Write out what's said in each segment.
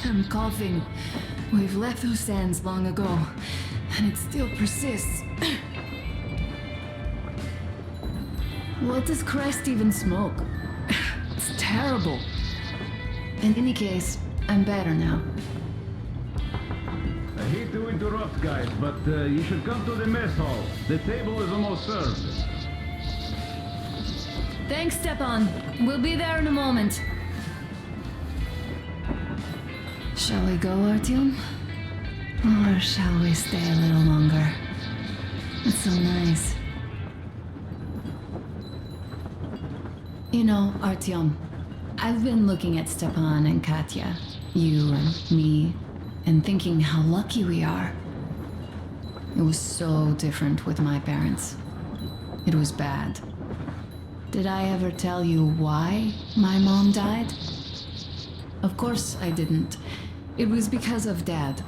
I'm coughing. We've left those sands long ago, and it still persists. What does Christ even smoke? It's terrible. In any case, I'm better now. I hate to interrupt, guys, but you should come to the mess hall. The table is almost served. Thanks, Stepan. We'll be there in a moment. Shall we go, Artyom? Or shall we stay a little longer? It's so nice. You know, Artyom, I've been looking at Stepan and Katya, you and me, and thinking how lucky we are. It was so different with my parents. It was bad. Did I ever tell you why my mom died? Of course I didn't. It was because of Dad.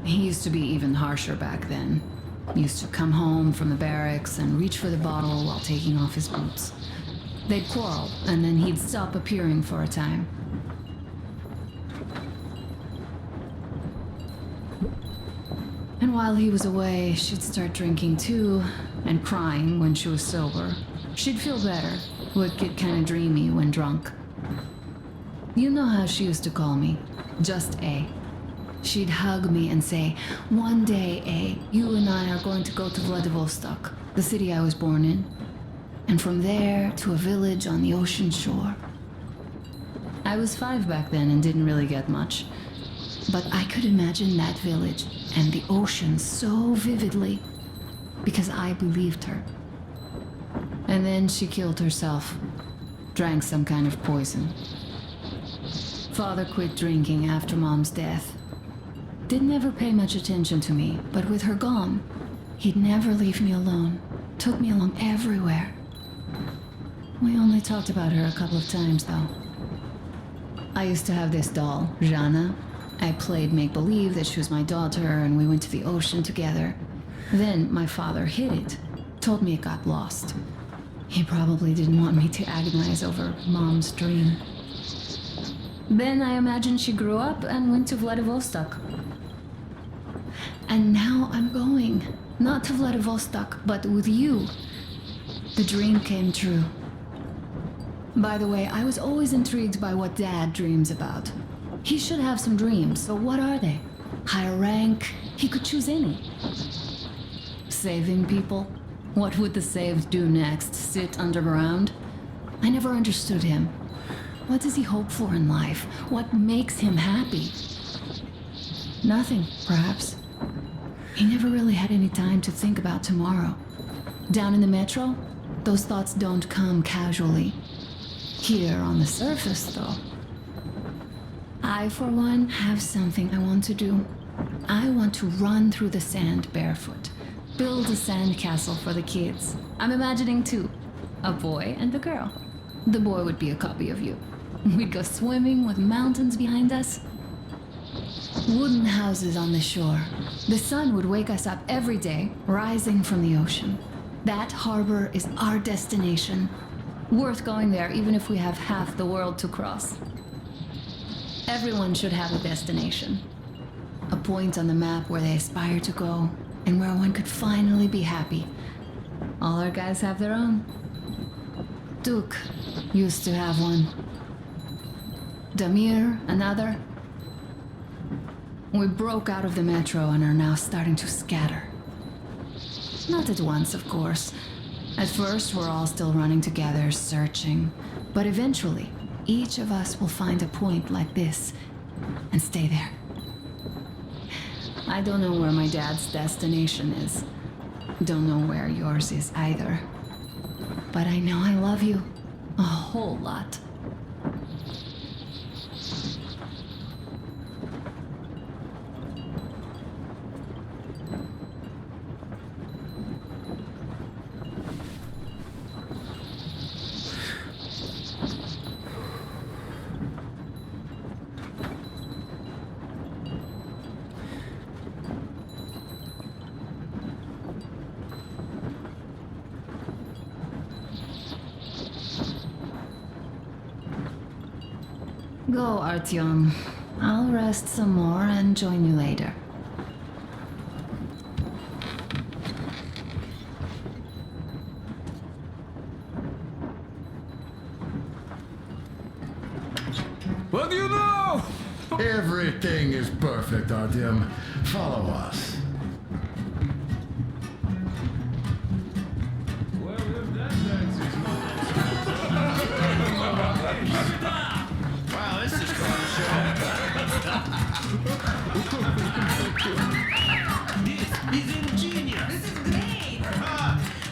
He used to be even harsher back then. He used to come home from the barracks and reach for the bottle while taking off his boots. They'd quarrel, and then he'd stop appearing for a time. And while he was away, she'd start drinking too, and crying when she was sober. She'd feel better, would get kinda dreamy when drunk. You know how she used to call me? Just A. She'd hug me and say, "One day, A, you and I are going to go to Vladivostok, the city I was born in. And from there to a village on the ocean shore." I was 5 back then and didn't really get much. But I could imagine that village and the ocean so vividly because I believed her. And then she killed herself, drank some kind of poison. Father quit drinking after Mom's death. Didn't ever pay much attention to me, but with her gone, he'd never leave me alone. Took me along everywhere. We only talked about her a couple of times, though. I used to have this doll, Jana. I played make-believe that she was my daughter, and we went to the ocean together. Then my father hid it, told me it got lost. He probably didn't want me to agonize over Mom's dream. Then I imagined she grew up and went to Vladivostok. And now I'm going. Not to Vladivostok, but with you. The dream came true. By the way, I was always intrigued by what Dad dreams about. He should have some dreams, but what are they? Higher rank? He could choose any. Saving people? What would the saved do next? Sit underground? I never understood him. What does he hope for in life? What makes him happy? Nothing, perhaps. He never really had any time to think about tomorrow. Down in the metro, those thoughts don't come casually. Here on the surface, though. I, for one, have something I want to do. I want to run through the sand barefoot. Build a sandcastle for the kids. I'm imagining two. A boy and a girl. The boy would be a copy of you. We'd go swimming with mountains behind us. Wooden houses on the shore. The sun would wake us up every day, rising from the ocean. That harbor is our destination. Worth going there even if we have half the world to cross. Everyone should have a destination. A point on the map where they aspire to go, and where one could finally be happy. All our guys have their own. Duke used to have one. Damir, another. We broke out of the metro and are now starting to scatter. Not at once, of course. At first, we're all still running together, searching. But eventually, each of us will find a point like this and stay there. I don't know where my dad's destination is. Don't know where yours is either. But I know I love you a whole lot. Go, Artyom. I'll rest some more and join you later. What do you know? Everything is perfect, Artyom. Follow us. Well, if that dance is not... Wow, this is quite a show. This is ingenious. This is great!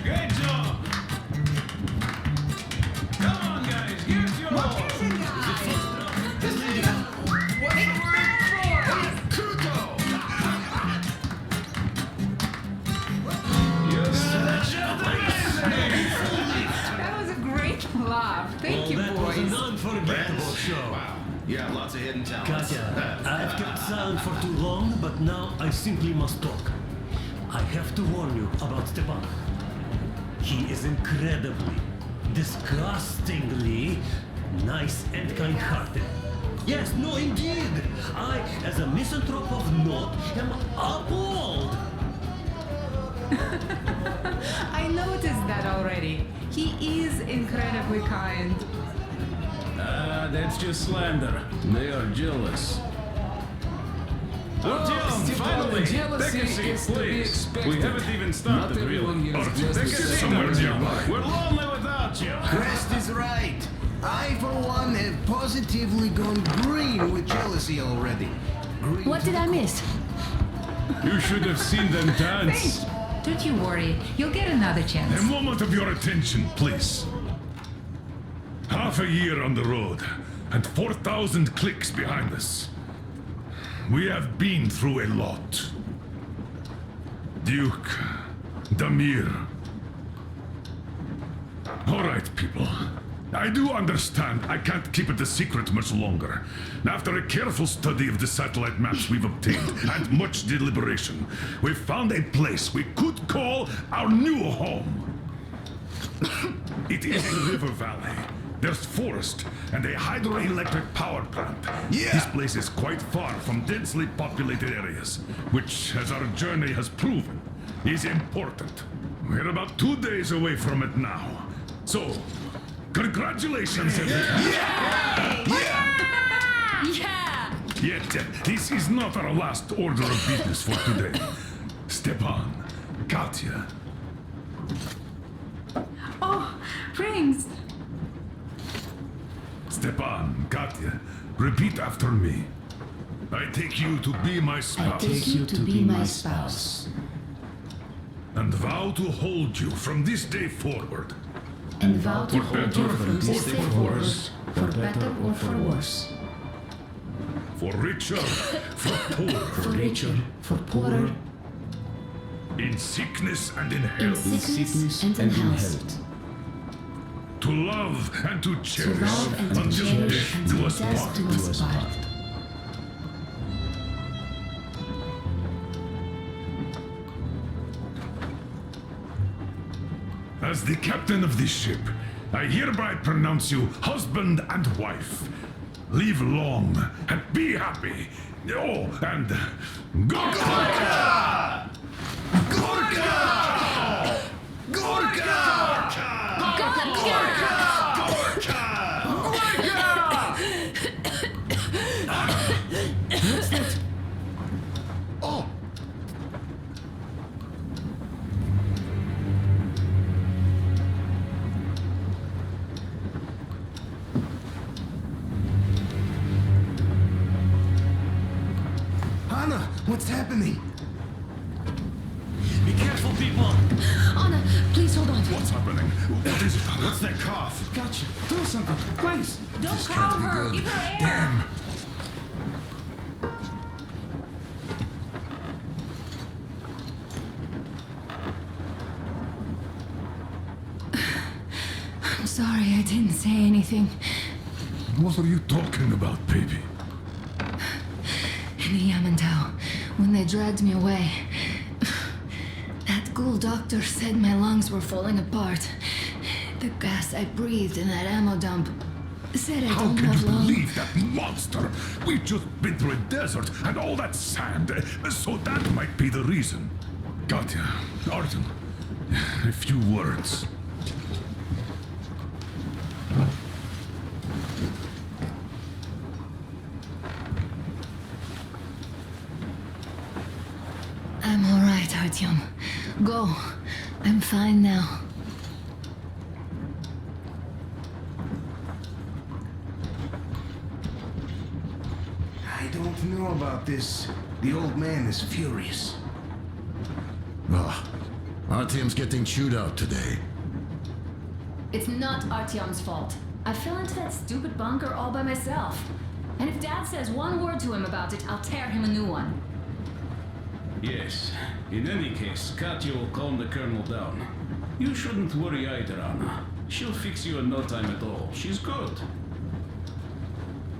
Great job! Come on, guys, get your all! Attention, guys! That was a great laugh. Thank you, That was an boys. unforgettable show. Wow. You have lots of hidden talents. Katya, I've kept silent for too long, but now I simply must talk. I have to warn you about Stepan. He is incredibly, disgustingly nice and kind-hearted. Yes, no, indeed. I, as a misanthrope of note, am appalled. I noticed that already. He is incredibly kind. That's just slander. They are jealous. Artyom, finally! jealousy Take a seat, is to be please. expected. We haven't even started, Not everyone really. here is blessed Take a with seat, somewhere Artyom. nearby. We're lonely without you. Crest is right. I, for one, have positively gone green with jealousy already. Green What did I miss? You should have seen them dance. Don't you worry. You'll get another A chance. moment of your attention, please. Half a year on the road, and 4,000 clicks behind us. We have been through a lot. Duke, Damir. All right, people. I do understand I can't keep it a secret much longer. After a careful study of the satellite maps we've obtained and much deliberation, we've found a place we could call our new home. It is a river valley. There's forest and a hydroelectric power plant. Yeah. This place is quite far from densely populated areas, which, as our journey has proven, is important. We're about 2 days away from it now. So, congratulations, everyone. Yeah! Yet, this is not our last order of business for today. Stepan, Katya, Oh, Prince! Stepan, Katya, repeat after me. I take you to be my I spouse take you to be my spouse. and vow to hold you from this day forward. And vow to For hold better you or from this for day forward, for better or for worse. For richer, for For poorer, richer, for poorer, in sickness and in in health, sickness and in health. to love and to To cherish love and to until cherish death do us until death do part. us part. As the captain of this ship, I hereby pronounce you husband and wife. Live long and be happy. Oh, and Gorka! Gorka! Gorka! Oh! Anna, what's happening? Be careful, people. Anna, please hold on. What's happening? What is it? What's that cough? Gotcha. Do something, please. Don't crowd her! Give her air! I'm sorry I didn't say anything. What are you talking about, baby? In the Yamantau, when they dragged me away, that ghoul doctor said my lungs were falling apart. The gas I breathed in that ammo dump. Said I How don't can you have long. believe that monster? We've just been through a desert and all that sand, so that might be the reason. Katya, Artyom, a few words. I'm all right, Artyom. Go. I'm fine now. I don't know about this. The old man is furious. Artyom's getting chewed out today. It's not Artyom's fault. I fell into that stupid bunker all by myself. And if Dad says one word to him about it, I'll tear him a new one. Yes. In any case, Katya will calm the colonel down. You shouldn't worry either, Anna. She'll fix you in no time at all. She's good.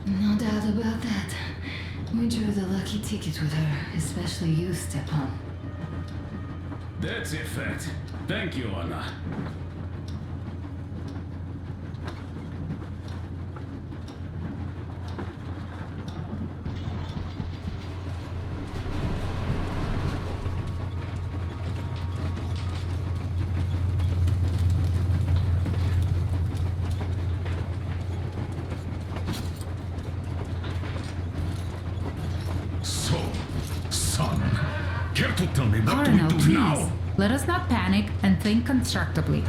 No doubt about that. We drew the lucky ticket with her, especially you, Stepan. That's a fact. Thank you, Anna. So, son, care to tell me what do Colonel, we do please. now? Let us not panic and think constructively.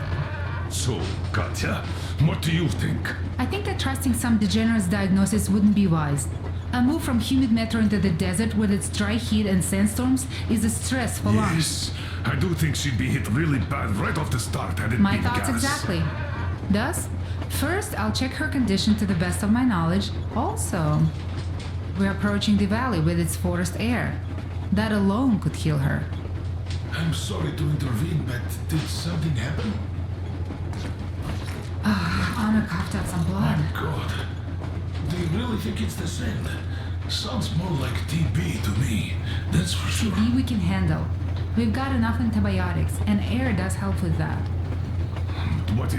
So, Katya, what do you think? I think that trusting some degenerate's diagnosis wouldn't be wise. A move from humid metro into the desert with its dry heat and sandstorms is a stress for lungs. Yes, I do think she'd be hit really bad right off the start had it My been thoughts gas. exactly. Thus, first I'll check her condition to the best of my knowledge. Also, we're approaching the valley with its forest air. That alone could heal her. I'm sorry to intervene, but did something happen? Anna coughed out some blood. God. Do you really think it's the sand? Sounds more like TB to me. That's for sure. TB we can handle. We've got enough antibiotics, and air does help with that. What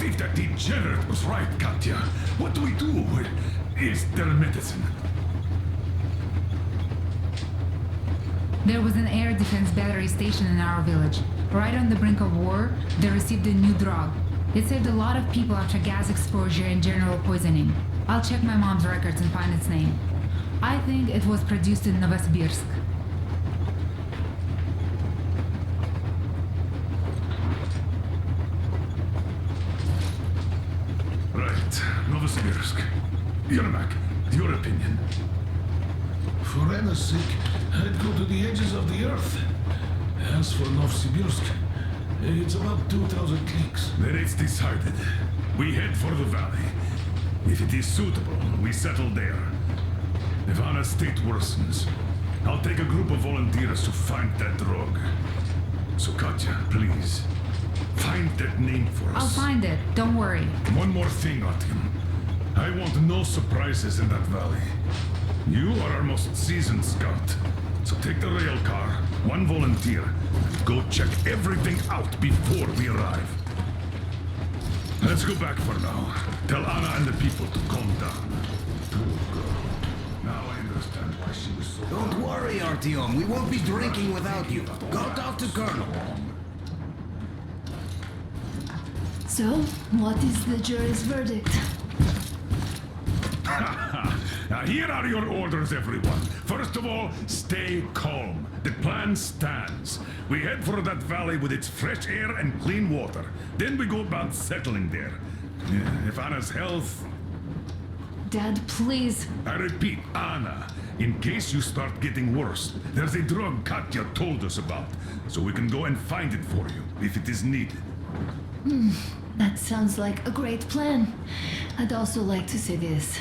if that degenerate was right, Katya? What do we do? Is there medicine? There was an air defense battery station in our village. Right on the brink of war, they received a new drug. It saved a lot of people after gas exposure and general poisoning. I'll check my mom's records and find its name. I think it was produced in Novosibirsk. Right, Novosibirsk. Yermak, your opinion? For Anna's sake, I'd go to the edges of the earth. As for Novosibirsk, it's about 2,000 cliques. Then it's decided. We head for the valley. If it is suitable, we settle there. If Anna's state worsens, I'll take a group of volunteers to find that drug. So Katya, please, find that name for us. I'll find it, don't worry. One more thing, Artyom. I want no surprises in that valley. You are our most seasoned scout. So take the rail car, one volunteer, and go check everything out before we arrive. Let's go back for now. Tell Anna and the people to calm down. Poor girl. Now I understand why she was so... Don't worry, Artyom. We won't be drinking without you. Go talk to Colonel. So, what is the jury's verdict? Now here are your orders, everyone. First of all, stay calm. The plan stands. We head for that valley with its fresh air and clean water. Then we go about settling there. If Anna's health... Dad, please. I repeat, Anna, in case you start getting worse, there's a drug Katya told us about, so we can go and find it for you, if it is needed. That sounds like a great plan. I'd also like to say this.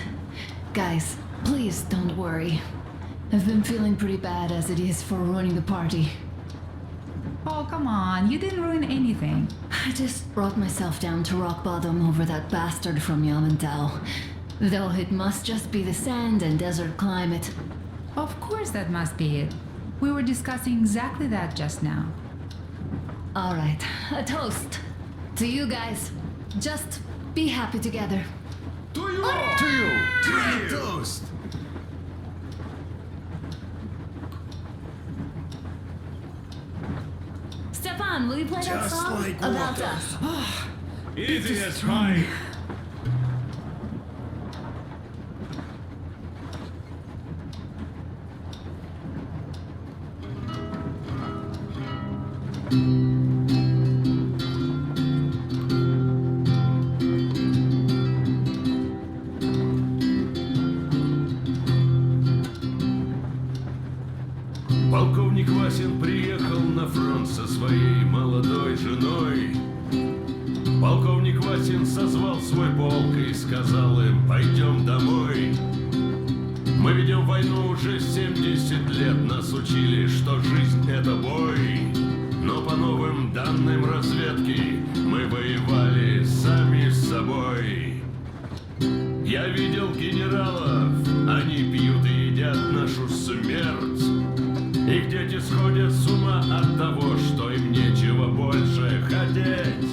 Guys, please don't worry. I've been feeling pretty bad as it is for ruining the party. Oh, come on, you didn't ruin anything. I just brought myself down to rock bottom over that bastard from Yamantau. Though it must just be the sand and desert climate. Of course that must be it. We were discussing exactly that just now. Alright, a toast. To you guys. Just Be happy together. To you! To you! To you! Toast! Stepan, will you play that Just song like about water. us? Easy as pie. Полковник Васин приехал на фронт со своей молодой женой. Полковник Васин созвал свой полк и сказал им: пойдем домой. Мы ведем войну уже 70 лет, нас учили, что жизнь это бой. Но по новым данным разведки мы воевали сами с собой. Я видел генералов, они пьют и едят нашу смерть. Их дети сходят с ума от того, что им нечего больше хотеть.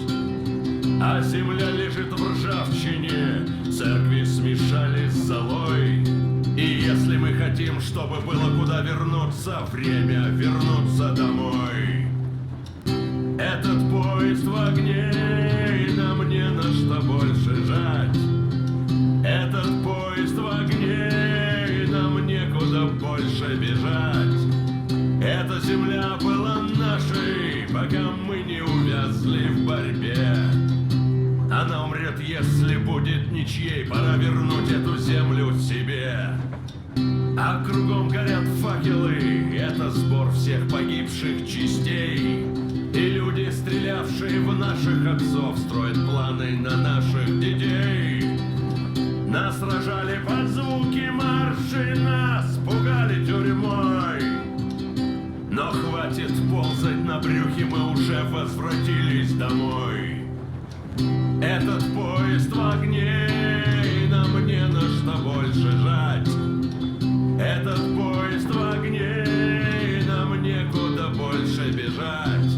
А земля лежит в ржавчине, церкви смешали с золой. И если мы хотим, чтобы было куда вернуться, время вернуться домой. Этот поезд в огне, и нам не на что больше жать. Этот поезд в огне, и нам некуда больше бежать. Эта земля была нашей, пока мы не увязли в борьбе. Она умрет, если будет ничьей, пора вернуть эту землю себе. А кругом горят факелы, это сбор всех погибших частей. И люди, стрелявшие в наших отцов, строят планы на наших детей. Нас сражали под звуки маршей, нас пугали тюрьмой. Но хватит ползать на брюхе, мы уже возвратились домой. Этот поезд в огне, и нам не на что больше жать. Этот поезд в огне, и нам некуда больше бежать.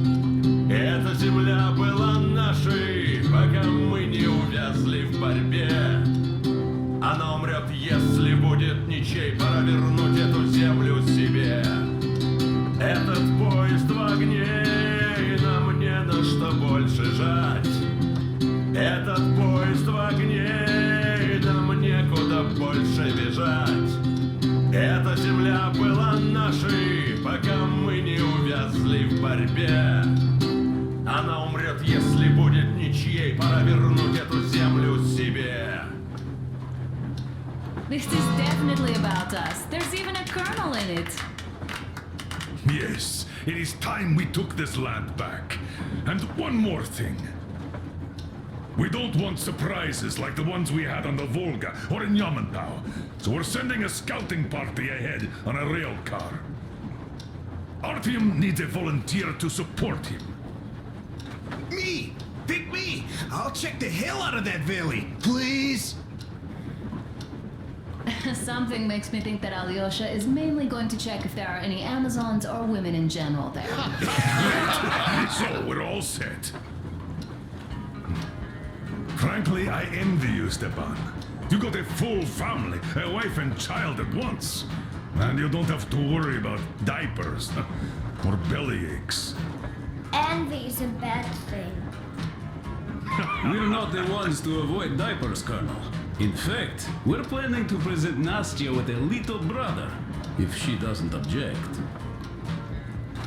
Эта земля была нашей, пока мы не увязли в борьбе. Она умрет, если будет ничей, пора вернуть эту землю себе. Этот поезд в огне, и нам не на что больше жать. Этот поезд в огне, и нам некуда больше бежать. Эта земля была нашей, пока мы не увязли в борьбе. Она умрет, если будет ничьей, пора вернуть эту землю себе. This is definitely about us. There's even a colonel in it. Yes, it is time we took this land back. And one more thing. We don't want surprises like the ones we had on the Volga or in Yamantau. So we're sending a scouting party ahead on a rail car. Artyom needs a volunteer to support him. Me! Pick me! I'll check the hell out of that valley! Please! Something makes me think that Alyosha is mainly going to check if there are any Amazons or women in general there. So we're all set. Frankly, I envy you, Stepan. You got a full family, a wife and child at once. And you don't have to worry about diapers or belly aches. Envy is a bad thing. We're not the ones to avoid diapers, Colonel. In fact, we're planning to present Nastya with a little brother, if she doesn't object.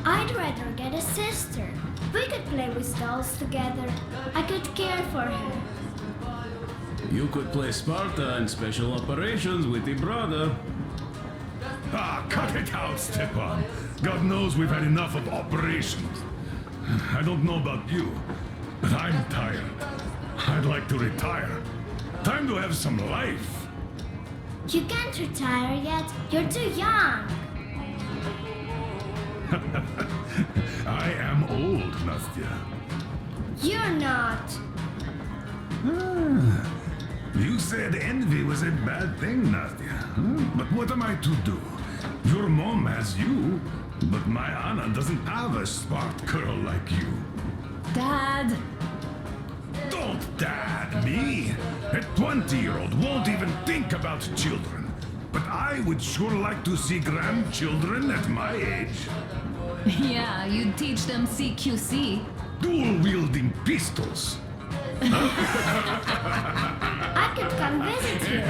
I'd rather get a sister. We could play with dolls together. I could care for her. You could play Sparta and special operations with your brother. Ah, cut it out, Stepan. God knows we've had enough of operations. I don't know about you, but I'm tired. I'd like to retire. Time to have some life. You can't retire yet. You're too young. I am old, Nastya. You're not. You said envy was a bad thing, Nastya. But what am I to do? Your mom has you, but my Anna doesn't have a smart girl like you. Dad! Don't dad me! Me? A 20-year-old won't even think about children. But I would sure like to see grandchildren at my age. Yeah, you'd teach them CQC. Dual-wielding pistols. I could come visit you.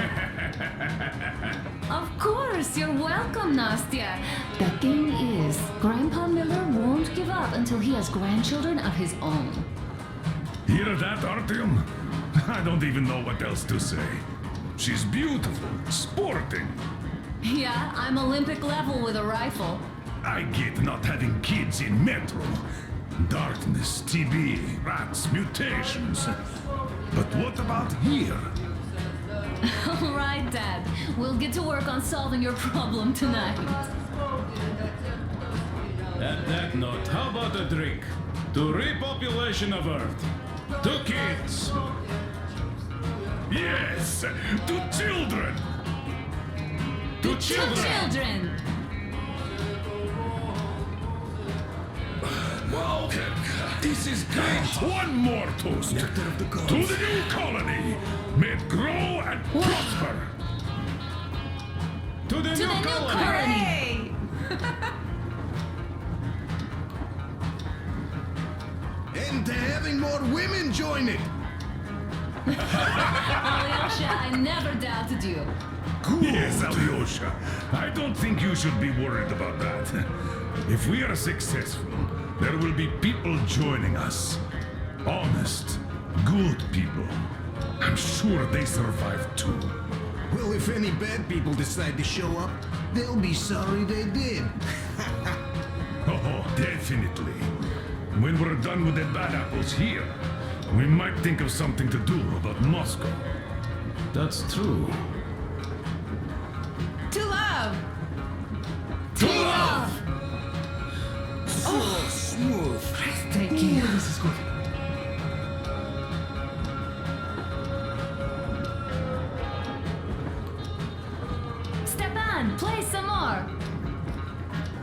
Of course, you're welcome, Nastya. The thing is, Grandpa Miller won't give up until he has grandchildren of his own. Hear that, Artyom? I don't even know what else to say. She's beautiful, sporting. Yeah, I'm Olympic level with a rifle. I get not having kids in Metro. Darkness, TB, rats, mutations. But what about here? All right, Dad. We'll get to work on solving your problem tonight. At that note, how about a drink? To repopulation of Earth. To kids. Yes, to children. To children. Children! Wow, this is great. One more toast. To the new colony. May it grow and prosper. To the To new the new colony. colony! And to having more women join it. Alyosha, I never doubted you. Yes, Alyosha. I don't think you should be worried about that. If we are successful, there will be people joining us. Honest, good people. I'm sure they survive too. Well, if any bad people decide to show up, they'll be sorry they did. Oh, definitely. When we're done with the bad apples here, we might think of something to do about Moscow. That's true. To love! To love! So smooth. Breathtaking. This is good. Stepan, play some more.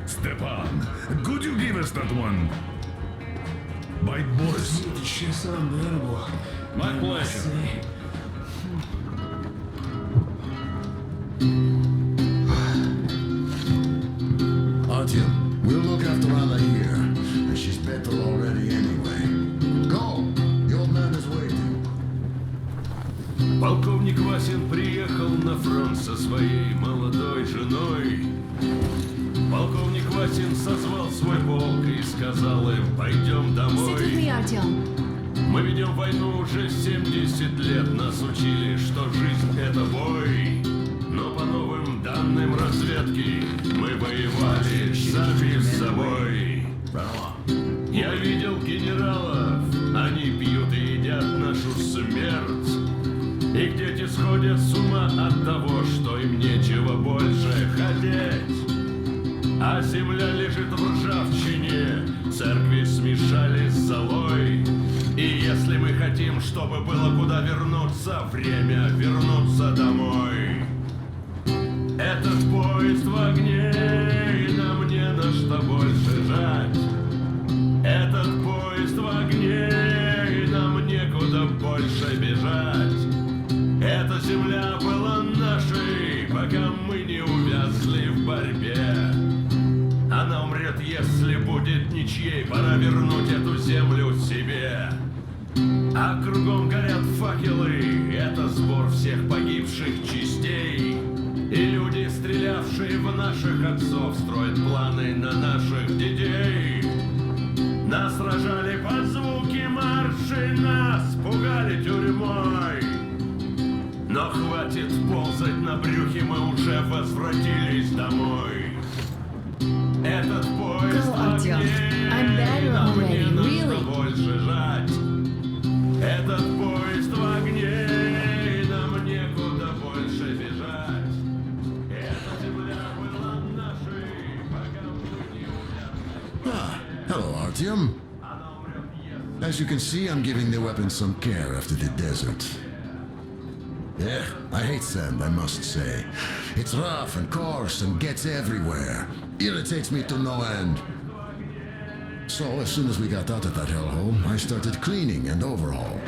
Stepan, could you give us that one? Bite boys. It's just unbearable. My pleasure. Say. Artyom, we'll look after Anna here. And she's better already anyway. Go! The old man is waiting. Полковник Васин приехал на фронт со своей молодой женой. Полковник Васин созвал свой полк и сказал им: пойдем Sit with me, домой. Artyom. Мы ведем войну уже 70 лет, нас учили, что жизнь это бой. Но по новым данным разведки мы воевали сами с собой. Я видел генералов, они пьют и едят нашу смерть. Их дети сходят с ума от того, что им нечего больше хотеть. А земля лежит в ржавчине, церкви смешались с золой. И если мы хотим, чтобы было куда вернуться, время вернуться домой. Этот поезд в огне, и нам не на что больше жать. Этот поезд в огне, и нам некуда больше бежать. Эта земля была нашей, пока мы не увязли в борьбе. Она умрет, если будет ничьей, пора вернуть эту землю себе. А кругом горят факелы, это сбор всех погибших частей. И люди, стрелявшие в наших отцов, строят планы на наших детей. Нас рожали под звуки маршей, нас пугали тюрьмой. Но хватит ползать на брюхе, мы уже возвратились домой. Этот поезд Go, Artyom. огней, I'm better нам already, не на really. что больше жать. Этот поезд в огне, нам некуда больше бежать. Эта земля была нашей, пока мы не увязли. Ah, hello, Artyom. As you can see, I'm giving the weapon some care after the desert. Yeah, I hate sand, I must say. It's rough and coarse and gets everywhere. Irritates me to no end. So, as soon as we got out of that hellhole, I started cleaning and overhaul.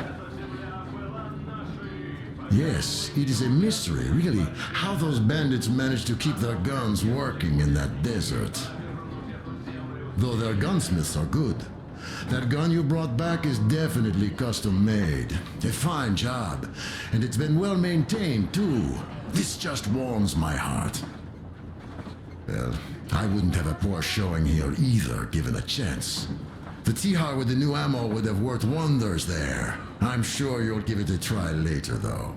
Yes, it is a mystery, really, how those bandits managed to keep their guns working in that desert. Though their gunsmiths are good. That gun you brought back is definitely custom made. A fine job. And it's been well maintained, too. This just warms my heart. Well, I wouldn't have a poor showing here either, given a chance. The Tihar with the new ammo would have worked wonders there. I'm sure you'll give it a try later, though.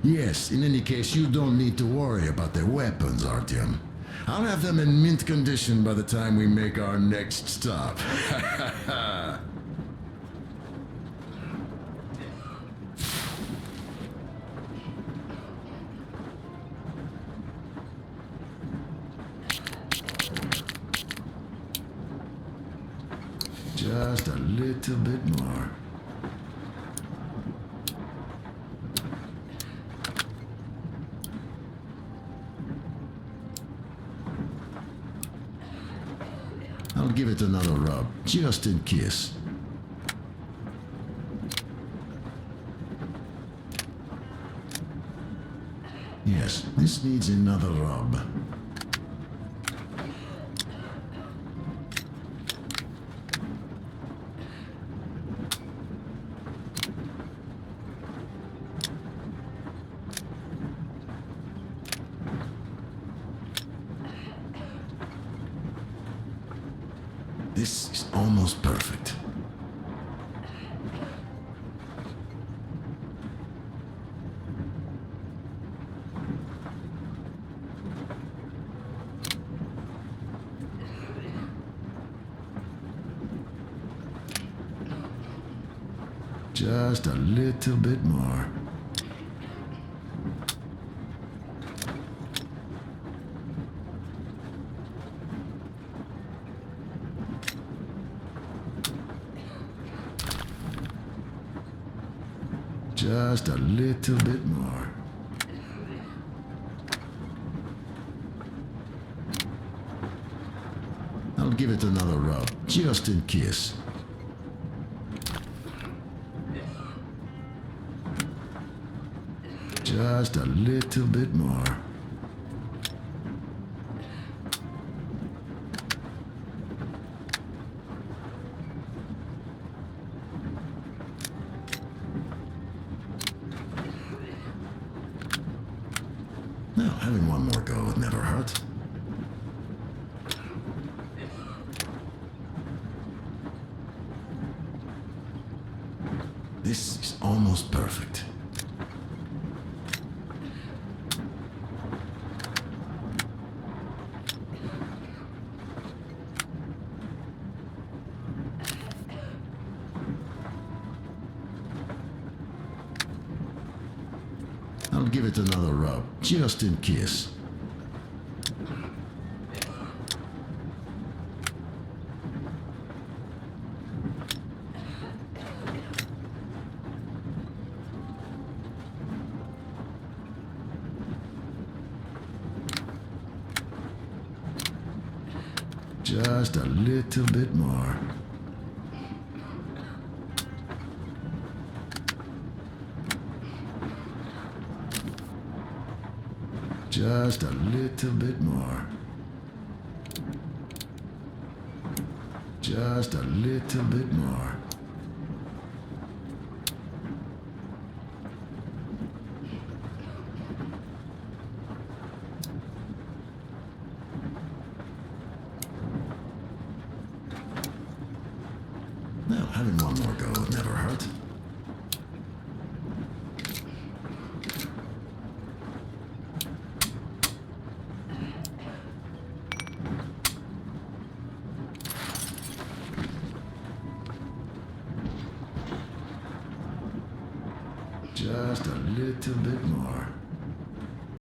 Yes, in any case, you don't need to worry about their weapons, Artyom. I'll have them in mint condition by the time we make our next stop. Just a little bit more. I'll give it another rub, just in case. Yes, this needs another rub. This is almost perfect. Just a little bit more. Just a little bit more. I'll give it another rub, just in case. Just a little bit more. No, having one more go would never hurt. This is almost perfect. I'll give it another rub, just in case. Just a little bit more. Just a little bit more. Just a little bit more. No, having one more go would never hurt. Just a little bit more.